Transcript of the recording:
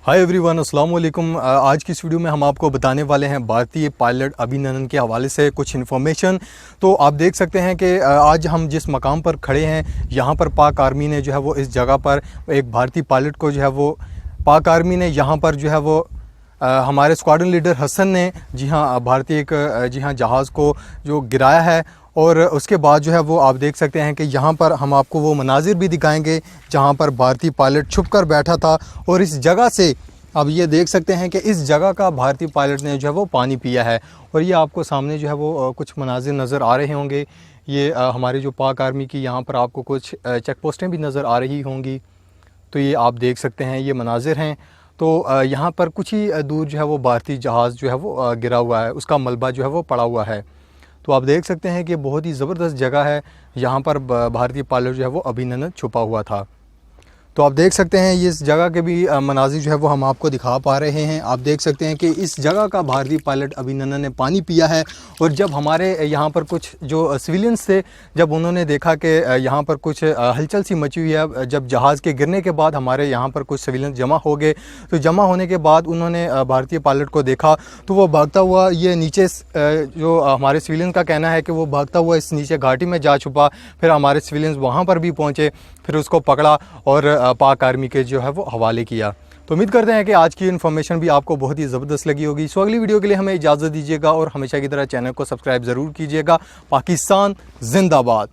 Hi everyone, अस्सलाम वालेकुम। आज की इस वीडियो में हम आपको बताने वाले हैं भारतीय पायलट अभिनंदन के हवाले से कुछ इन्फॉर्मेशन। तो आप देख सकते हैं कि आज हम जिस मकाम पर खड़े हैं, यहाँ पर पाक आर्मी ने जो है वो इस जगह पर एक भारतीय पायलट को जो है वो पाक आर्मी ने यहाँ पर जो है वो हमारे स्क्वाड्रन लीडर हसन ने भारतीय एक जहाज़ को जो गिराया है। और उसके बाद जो है वो आप देख सकते हैं कि यहाँ पर हम आपको वो मनाजिर भी दिखाएंगे जहाँ पर भारतीय पायलट छुप कर बैठा था। और इस जगह से अब ये देख सकते हैं कि इस जगह का भारतीय पायलट ने जो है वो पानी पिया है। और ये आपको सामने जो है वो कुछ मनाजिर नज़र आ रहे होंगे। ये हमारी जो पाक आर्मी की यहाँ पर आपको कुछ चेक पोस्टें भी नज़र आ रही होंगी। तो ये आप देख सकते हैं, ये मनाजिर हैं। तो यहाँ पर कुछ ही दूर जो है वो भारतीय जहाज़ जो है वो गिरा हुआ है, उसका मलबा जो है वो पड़ा हुआ है। तो आप देख सकते हैं कि बहुत ही ज़बरदस्त जगह है, यहाँ पर भारतीय पायलट जो है वो अभिनंदन छुपा हुआ था। तो आप देख सकते हैं ये इस जगह के भी मनाजिर जो है वो हम आपको दिखा पा रहे हैं। आप देख सकते हैं कि इस जगह का भारतीय पायलट अभिनंदन ने पानी पिया है। और जब हमारे यहाँ पर कुछ जो सिविलियंस थे, जब उन्होंने देखा कि यहाँ पर कुछ हलचल सी मची हुई है, जब जहाज़ के गिरने के बाद हमारे यहाँ पर कुछ सिविलियंस जमा हो गए, तो जमा होने के बाद उन्होंने भारतीय पायलट को देखा तो वो भागता हुआ ये नीचे, जो हमारे सिविलियंस का कहना है कि वो भागता हुआ इस नीचे घाटी में जा छुपा। फिर हमारे सिविलियंस वहाँ पर भी पहुँचे, फिर उसको पकड़ा और पाक आर्मी के जो है वो हवाले किया। तो उम्मीद करते हैं कि आज की इन्फॉर्मेशन भी आपको बहुत ही ज़बरदस्त लगी होगी। सो अगली वीडियो के लिए हमें इजाज़त दीजिएगा और हमेशा की तरह चैनल को सब्सक्राइब ज़रूर कीजिएगा। पाकिस्तान जिंदाबाद।